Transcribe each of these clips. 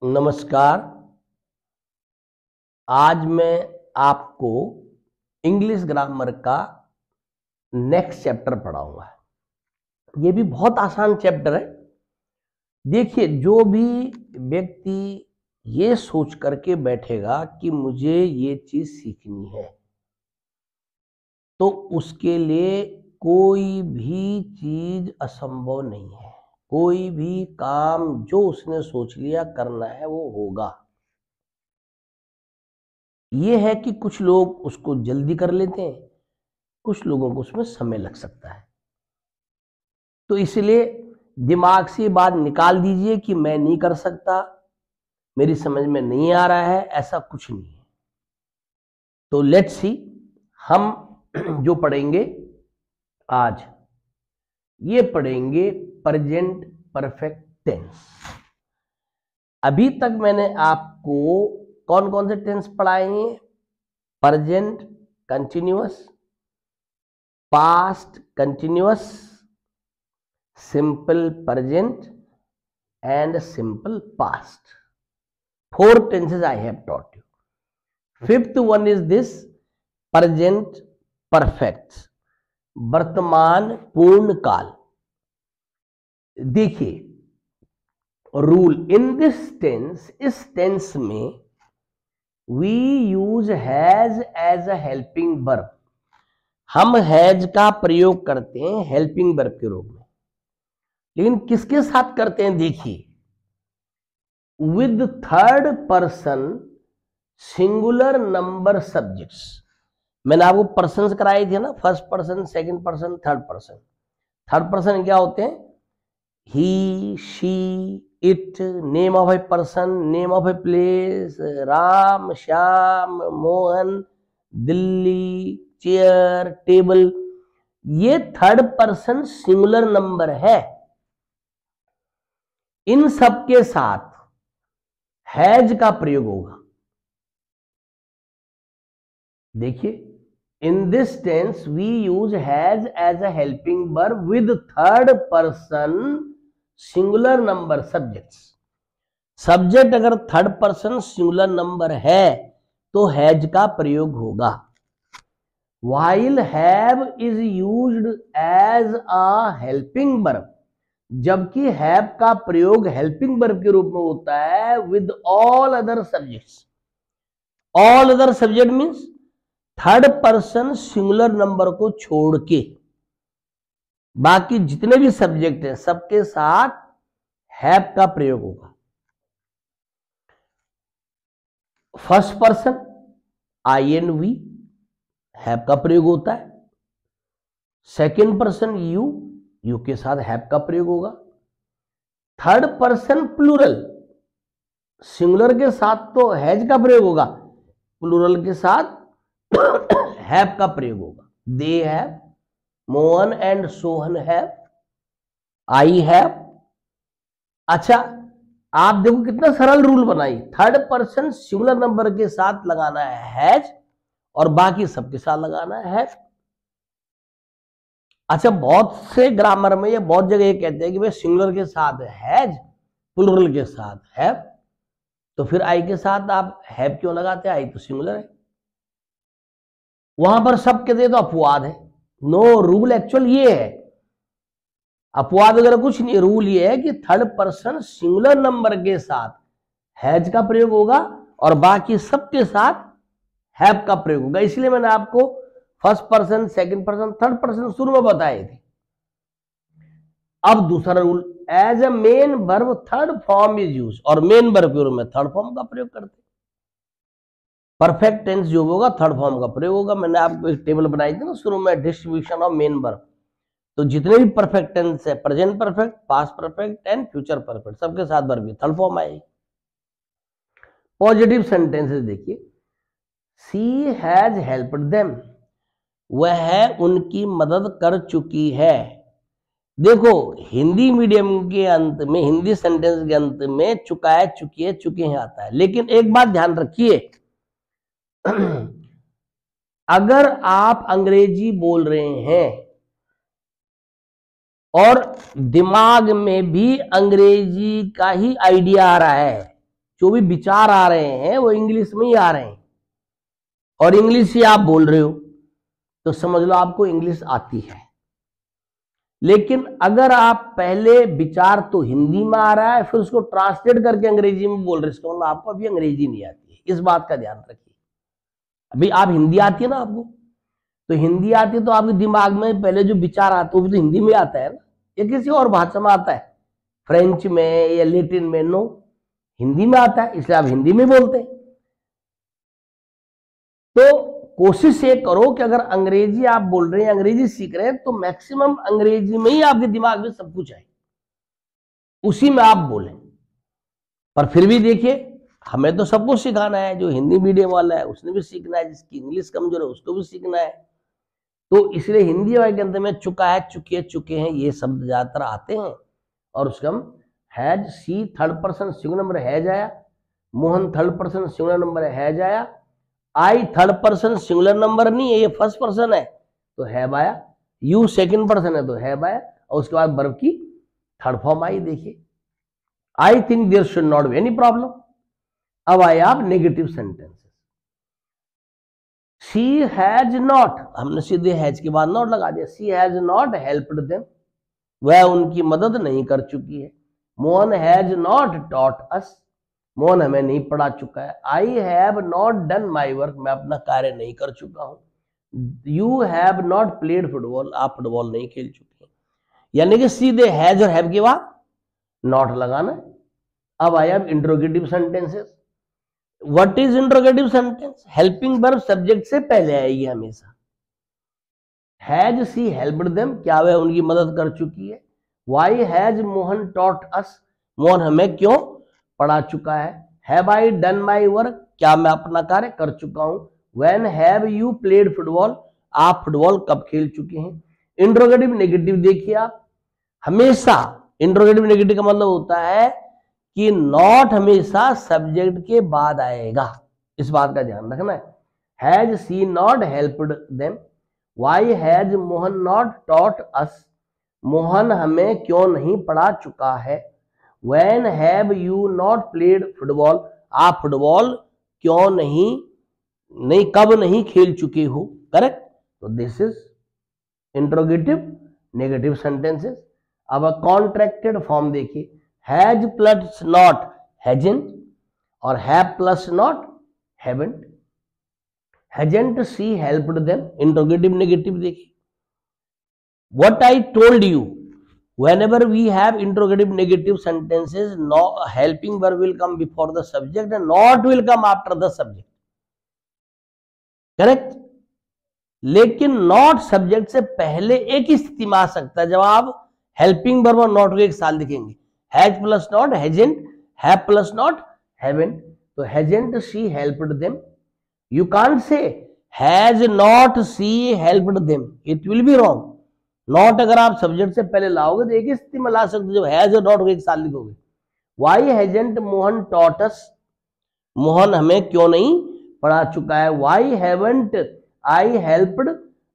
नमस्कार। आज मैं आपको इंग्लिश ग्रामर का नेक्स्ट चैप्टर पढ़ाऊंगा। ये भी बहुत आसान चैप्टर है। देखिए, जो भी व्यक्ति ये सोच करके बैठेगा कि मुझे ये चीज सीखनी है, तो उसके लिए कोई भी चीज असंभव नहीं है। कोई भी काम जो उसने सोच लिया करना है वो होगा। ये है कि कुछ लोग उसको जल्दी कर लेते हैं, कुछ लोगों को उसमें समय लग सकता है। तो इसलिए दिमाग से बात निकाल दीजिए कि मैं नहीं कर सकता, मेरी समझ में नहीं आ रहा है, ऐसा कुछ नहीं है। तो लेट्स सी, हम जो पढ़ेंगे आज, ये पढ़ेंगे प्रेजेंट परफेक्ट टेंस। अभी तक मैंने आपको कौन कौन से टेंस पढ़ाए हैं? Present continuous, past continuous, simple present and simple past. 4 tenses I have taught you. 5th one is this present perfect, वर्तमान पूर्ण काल। देखिए, रूल इन दिस टेंस, इस टेंस में we use has as a helping verb. हम has का प्रयोग करते हैं हेल्पिंग वर्ब के रूप में, लेकिन किसके साथ करते हैं? देखिए, with third person singular number subjects. मैंने आपको पर्सन कराए थे ना, first person, second person, third person. Third person क्या होते हैं? He, she, it, name of a person, name of a place, Ram, Shyam, Mohan, Delhi, chair, table. ये थर्ड पर्सन सिंगुलर नंबर है। इन सब के साथ हैज का प्रयोग होगा। देखिए, in this tense we use has as a helping verb with third person singular number subjects. Subject अगर थर्ड पर्सन सिंगुलर नंबर है तो हैज का प्रयोग होगा। While have is used as a helping verb, जबकि हैव का प्रयोग helping verb के रूप में होता है with all other subjects. All other subject means third person singular number को छोड़ के बाकी जितने भी सब्जेक्ट हैं सबके साथ हैव का प्रयोग होगा। फर्स्ट पर्सन INV, हैव का प्रयोग होता है। सेकेंड पर्सन यू के साथ हैव का प्रयोग होगा। थर्ड पर्सन प्लूरल, सिंगुलर के साथ तो हैज का प्रयोग होगा, प्लूरल के साथ हैव का प्रयोग होगा। They have, Mohan and Sohan have, I have. अच्छा, आप देखो कितना सरल रूल बनाई। थर्ड पर्सन सिंगुलर नंबर के साथ लगाना है हैज और बाकी सबके साथ लगाना है हैव। अच्छा, बहुत से ग्रामर में या बहुत जगह ये कहते हैं कि भाई सिंगुलर के साथ हैज, प्लूरल के साथ हैव, तो फिर आई के साथ आप हैव क्यों लगाते हैं? आई तो सिंगुलर है। वहां पर सब कहते हैं तो अपवाद है। नो, रूल एक्चुअल ये है, अपवाद वगैरह कुछ नहीं। रूल ये है कि थर्ड पर्सन सिंगुलर नंबर के साथ हैज का प्रयोग होगा और बाकी सबके साथ हैव का प्रयोग होगा। इसलिए मैंने आपको first person, second person, third person शुरू में बताए थे। अब दूसरा rule, as a main verb third form is use, और मेन वर्ब के रूप में थर्ड फॉर्म का प्रयोग करते हैं। परफेक्ट टेंस जो होगा थर्ड फॉर्म का प्रयोग होगा। मैंने आपको एक टेबल बनाई थी ना शुरू में, डिस्ट्रीब्यूशन ऑफ मेन वर्ब। तो जितने भी परफेक्ट टेंस है, present perfect, past perfect and future perfect, सबके साथ वर्ब की थर्ड फॉर्म आएगी। पॉजिटिव सेंटेंसेस देखिए, शी हैज हेल्प्ड देम, वह उनकी मदद कर चुकी है। देखो, हिंदी मीडियम के अंत में, हिंदी सेंटेंस के अंत में चुका है, चुकी है, चुके हैं आता है। लेकिन एक बात ध्यान रखिए, अगर आप अंग्रेजी बोल रहे हैं और दिमाग में भी अंग्रेजी का ही आइडिया आ रहा है, जो भी विचार आ रहे हैं वो इंग्लिश में ही आ रहे हैं, और इंग्लिश ही आप बोल रहे हो तो समझ लो आपको इंग्लिश आती है। लेकिन अगर आप पहले विचार तो हिंदी में आ रहा है, फिर उसको ट्रांसलेट करके अंग्रेजी में बोल रहे हो, इसका मतलब आपको अभी अंग्रेजी नहीं आती है। इस बात का ध्यान रखिए। अभी आप हिंदी आती है ना आपको, तो हिंदी आती है तो आपके दिमाग में पहले जो विचार आता है वो तो हिंदी में आता है ना, या किसी और भाषा में आता है, फ्रेंच में या लैटिन में? नो, हिंदी में आता है, इसलिए आप हिंदी में बोलते हैं। तो कोशिश ये करो कि अगर अंग्रेजी आप बोल रहे हैं, अंग्रेजी सीख रहे हैं, तो मैक्सिमम अंग्रेजी में ही आपके दिमाग में सब कुछ है, उसी में आप बोलें। पर फिर भी देखिए, हमें तो सबको सिखाना है। जो हिंदी मीडियम वाला है उसने भी सीखना है, जिसकी इंग्लिश कमजोर है उसको भी सीखना है। तो इसलिए हिंदी के अंदर में चुका है, चुके, चुके हैं, ये शब्द ज्यादातर आते हैं। और उसका हम has, she third person singular number has आया, Mohan third person singular number has आया, I third person singular number नहीं है, ये फर्स्ट पर्सन है तो हैव आया, यू सेकंड पर्सन है तो हैव आया, और उसके बाद वर्ब की थर्ड फॉर्म आई। देखिए, I think there should not be any problem. अब आए आप negative sentences. She has not, हमने सीधे हैज के बाद नॉट लगा दिया। She has not helped them, वह उनकी मदद नहीं कर चुकी है। Mohan has not taught us, Mohan हमें नहीं पढ़ा चुका है। I have not done my work, मैं अपना कार्य नहीं कर चुका हूं। You have not played football, आप फुटबॉल नहीं खेल चुके हैं। यानी कि सीधे हैज और हैव के बाद नॉट लगाना। अब आया अब interrogative sentences. What is interrogative sentence? Helping verb subject से पहले आएगी हमेशा। हैज सी हेल्प्ड देम, क्या वह उनकी मदद कर चुकी है। Why has Mohan taught us, Mohan हमें क्यों पढ़ा चुका है। Have I done my work, क्या मैं अपना कार्य कर चुका हूं। When have you played football, आप फुटबॉल कब खेल चुके हैं। इंट्रोगेटिव नेगेटिव देखिए आप, हमेशा इंट्रोगेटिव नेगेटिव का मतलब होता है कि नॉट हमेशा सब्जेक्ट के बाद आएगा, इस बात का ध्यान रखना है। Has she not helped them, why has Mohan not taught us, Mohan हमें क्यों नहीं पढ़ा चुका है। When have you not played football, आप फुटबॉल क्यों नहीं कब नहीं खेल चुके हो। करेक्ट। तो this is interrogative negative sentences. अब कॉन्ट्रैक्टेड फॉर्म देखिए, हैज प्लस नॉट हैजेंट, और have plus not haven't. Hasn't she helped them, interrogative negative देखिए। What I told you, whenever we have interrogative negative sentences, no helping verb will come before the subject and not will come after the subject. Correct. लेकिन not subject से पहले एक ही स्थिति में आ सकता है, जब आप हेल्पिंग वर्ब और नॉट को एक साथ लिखेंगे। Has plus not hasn't, have plus not haven't. तो hasn't she helped them, you can't say has not she helped them, it will be wrong. Not अगर आप सब्जेक्ट से पहले लाओगे तो एक ही स्थिति में ला सकते, जब हैज और नॉट को एक साथ लिखोगे। Why hasn't Mohan taught us, Mohan हमें क्यों नहीं पढ़ा चुका है। Why haven't I helped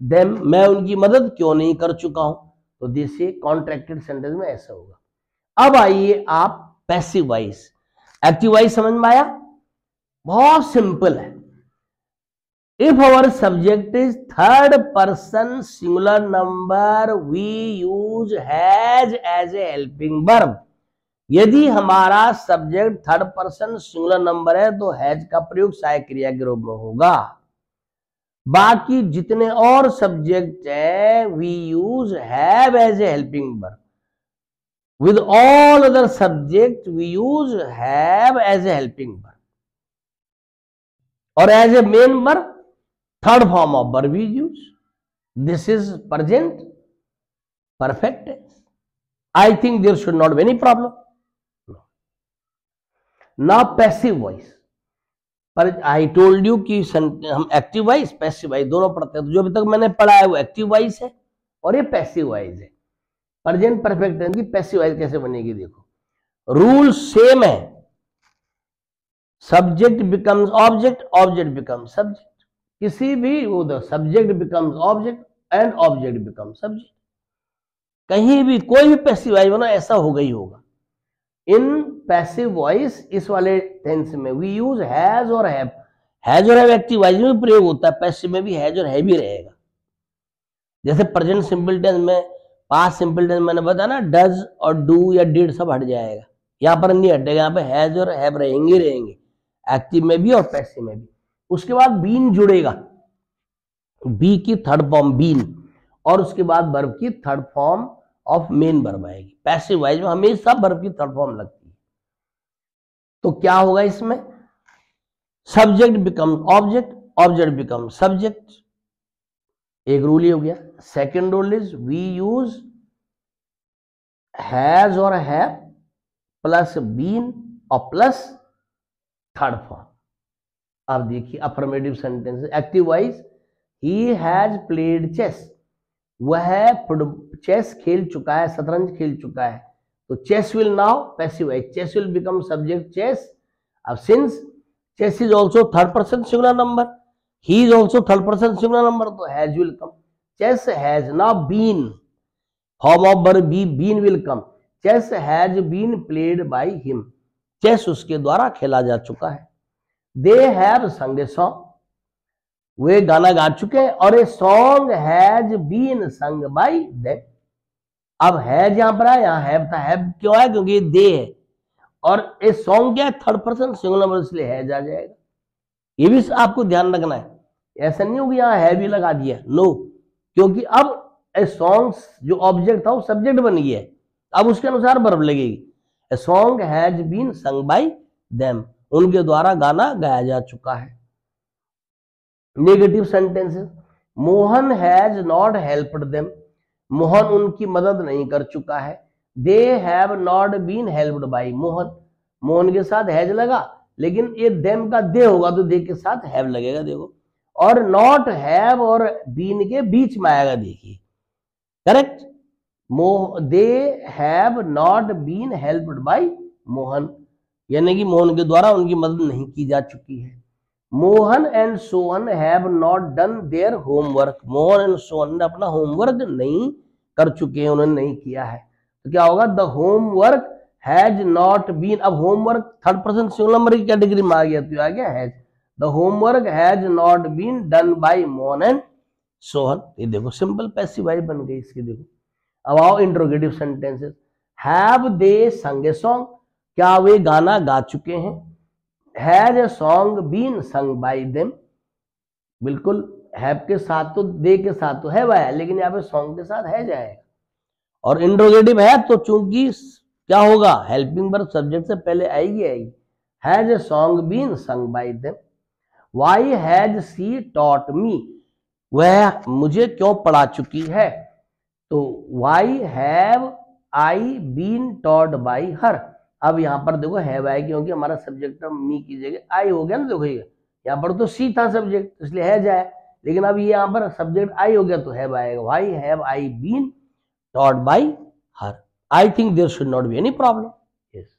them, मैं उनकी मदद क्यों नहीं कर चुका हूं। तो दिस कॉन्ट्रैक्टेड सेंटेंस में ऐसा होगा। अब आइए आप पैसिव वॉइस। एक्टिव वॉइस समझ में आया? बहुत सिंपल है। If our subject is third person singular number, we use has as a helping verb. यदि हमारा subject third person singular number है तो हैज का प्रयोग सहायक क्रिया के रूप में होगा। बाकी जितने और सब्जेक्ट है we use have as a helping verb. With all other subject we use have as a helping verb, और as a main verb third form of verb is used. This is present perfect tense. I think there should not be any problem. Now passive voice. पर I told you कि हम active voice passive voice दोनों पढ़ते हैं, तो जो अभी तक मैंने पढ़ा है वो एक्टिव वॉइस है और ये पैसिव वॉइस है। प्रेजेंट परफेक्ट टेंस की पैसिव वॉइस कैसे बनेगी देखो, रूल सेम है। Subject becomes object, object becomes subject. किसी भी वो the subject becomes object and object becomes subject. कहीं भी कोई भी पैसिव वॉइस बना ऐसा होगा ही होगा। इन पैसिव वॉइस इस वाले टेंस में वी यूज हैज और हैव। हैज और हैव एक्टिव वॉइस में प्रयोग होता है, पैसिव में भी हैज और हैव ही रहेगा। जैसे प्रेजेंट सिंपल टेंस में, पास्ट सिंपल टेंस मैंने बताया ना, डज और डू या डिड सब हट जाएगा, यहाँ पर नहीं हटेगा, यहाँ पे हैज और हैव रहेंगे रहेंगे, एक्टिव में भी और पैसिव में भी। उसके बाद बीन जुड़ेगा, बी की थर्ड फॉर्म बीन, और उसके बाद वर्ब की third form of main verb आएगी। पैसिव वॉइस में हमेशा वर्ब की थर्ड फॉर्म लगती है। तो क्या होगा इसमें, subject become object, object become subject, एक रूल ही हो गया। Second rule is we use has और हैव प्लस बीन और प्लस थर्ड फॉर्म। अब देखिए affirmative sentence, active voice, he has played chess, वह चेस खेल चुका है, शतरंज खेल चुका है। तो chess will now passive voice, chess will become subject chess. अब since chess is also third person singular number, he is also third person singular number, तो has will come. Chess has now been, form of verb be, been will come. Chess has been played by him, chess उसके द्वारा खेला जा चुका है। They have संग a song, वे गाना गा चुके हैं, और a song has been sung by them. अब हैज यहां पर है, यहां हैव था, हैव क्यों है, क्योंकि दे है, और ए सॉन्ग क्या है, थर्ड पर्सन सिंगुलर नंबर, इसलिए हैज आ जाएगा। ये भी आपको ध्यान रखना है, ऐसा नहीं होगा यहां हैव ही लगा दिया, नो, क्योंकि अब ए सॉन्ग्स जो ऑब्जेक्ट था वो सब्जेक्ट बन गया है, अब उसके अनुसार वर्ब लगेगी। A song has been sung by them, उनके द्वारा गाना गाया जा चुका है। Negative sentences, Mohan has not helped them, Mohan उनकी मदद नहीं कर चुका है। They have not been helped by Mohan, Mohan के साथ हैज लगा, लेकिन ये देम का दे होगा तो दे के साथ हैव लगेगा, देखो। और नॉट हैव और बीन के बीच में आएगा, देखिए correct. They have not been helped by Mohan, यानी कि मोहन के द्वारा उनकी मदद नहीं की जा चुकी है। Mohan and Sohan have not done their homework, Mohan and Sohan ने अपना होमवर्क नहीं कर चुके हैं, उन्होंने नहीं किया है। तो क्या होगा, the homework has not been. अब homework third person singular number की कैटेगरी में आ गया, तो आ गया has. The homework has not been done by Mohan and Sohan. ये देखो सिंपल पैसिव वॉइस बन गई इसकी, देखो। अब आओ इंट्रोगेटिव सेंटेंसेस, हैव दे संग ए सॉन्ग, क्या वे गाना गा चुके हैं। Has a song been sung by them, बिल्कुल हैव के साथ तो, दे के साथ तो हैव आया, लेकिन यहाँ पे सॉन्ग के साथ हैज आएगा। और इंट्रोगेटिव है तो चूंकि क्या होगा, हेल्पिंग वर्ब सब्जेक्ट से पहले आएगी आएगी। Has a song been sung by them. Why has she taught me, वह मुझे क्यों पढ़ा चुकी है। तो why have I been taught by her. अब यहाँ पर देखो हैव आई, क्योंकि हमारा सब्जेक्ट मी की जगह आई हो गया ना, देखो यहाँ पर तो सी था सब्जेक्ट, इसलिए हैज आया, लेकिन अब ये यहाँ पर सब्जेक्ट आई हो गया तो हैव आएगा। Why have I been taught by her, I think there should not be any problem. Yes.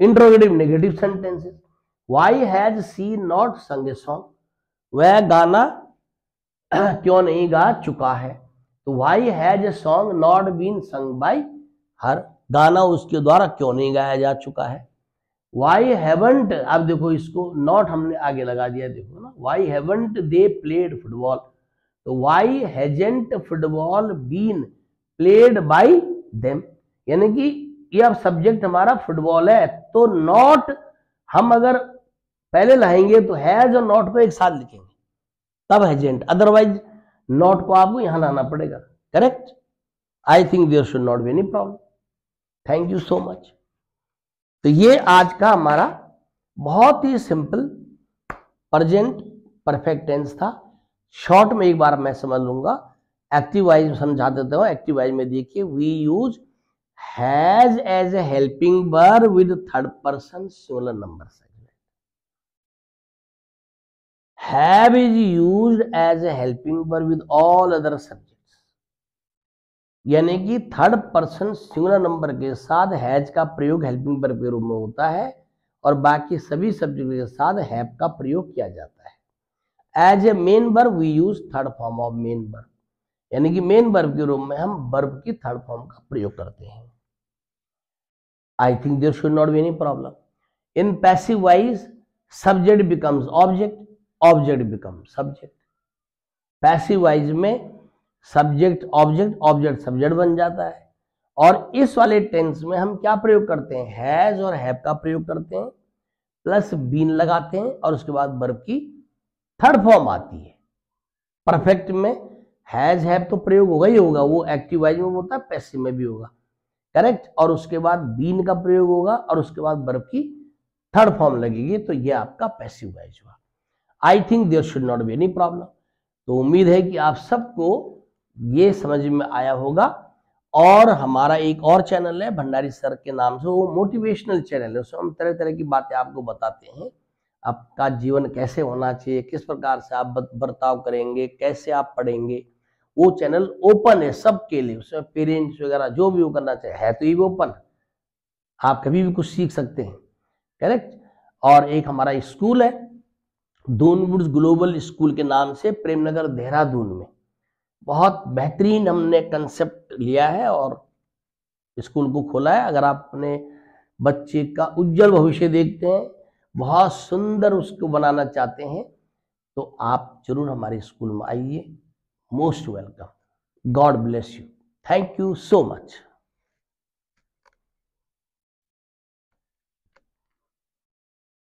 Interrogative negative sentences, why has she not sung a song, वह गाना क्यों नहीं गा चुका है। तो why has a song not been sung by her, गाना उसके द्वारा क्यों नहीं गाया जा चुका है। वाई हैवंट, अब देखो इसको नॉट हमने आगे लगा दिया, देखो ना, why haven't they played football, तो why hasn't football been played by them, यानी कि ये अब सब्जेक्ट हमारा फुटबॉल है, तो नॉट हम अगर पहले लाएंगे तो हैज और नॉट को एक साथ लिखेंगे, तब हैजेंट, अदरवाइज नॉट को आपको यहां लाना पड़ेगा। Correct. I think there should not be any problem. Thank you so much. तो ये आज का हमारा बहुत ही सिंपल प्रेजेंट परफेक्ट टेंस था। शॉर्ट में एक बार मैं समझ लूंगा, एक्टिव वॉइस समझा देता हूं। एक्टिव वॉइस में देखिए, we use has as a helping verb with third person singular number segment. Have is used as a helping verb with all other subjects, यानी कि थर्ड पर्सन सिंगुलर नंबर के साथ has का प्रयोग helping verb के रूप में होता है, और बाकी सभी सब्जेक्ट के साथ हैव का प्रयोग किया जाता है। As a main verb we use third form of main verb, यानी कि मेन वर्ब के रूप में हम वर्ब की थर्ड फॉर्म का प्रयोग करते हैं। I think there should not be any problem. In passive voice, subject becomes object, object becomes subject. Passive voice में सब्जेक्ट ऑब्जेक्ट, ऑब्जेक्ट सब्जेक्ट बन जाता है। और इस वाले टेंस में हम क्या प्रयोग करते हैं, हैज और हैव का प्रयोग करते हैं, प्लस बीन लगाते हैं और उसके बाद वर्ब की थर्ड फॉर्म आती है। परफेक्ट में हैज हैव तो प्रयोग होगा ही होगा, वो एक्टिव वॉइस में होता है, पैसिव में भी होगा, करेक्ट। और उसके बाद बीन का प्रयोग होगा और उसके बाद वर्ब की थर्ड फॉर्म लगेगी, तो ये आपका पैसिव वॉइस हुआ। I think there should not be any problem. तो उम्मीद है कि आप सबको ये समझ में आया होगा। और हमारा एक और चैनल है भंडारी सर के नाम से, वो मोटिवेशनल चैनल है, उसमें हम तरह तरह की बातें आपको बताते हैं। आपका जीवन कैसे होना चाहिए, किस प्रकार से आप बर्ताव करेंगे, कैसे आप पढ़ेंगे, वो चैनल ओपन है सबके लिए। उसमें पेरेंट्स वगैरह जो भी वो करना चाहे है तो ये ओपन, आप कभी भी कुछ सीख सकते हैं, करेक्ट। और एक हमारा स्कूल है दूनवुड्स ग्लोबल स्कूल के नाम से, प्रेमनगर देहरादून में। बहुत बेहतरीन हमने कंसेप्ट लिया है और स्कूल को खोला है। अगर आप अपने बच्चे का उज्जवल भविष्य देखते हैं, बहुत सुंदर उसको बनाना चाहते हैं, तो आप जरूर हमारे स्कूल में आइए। Most welcome. God bless you. Thank you so much.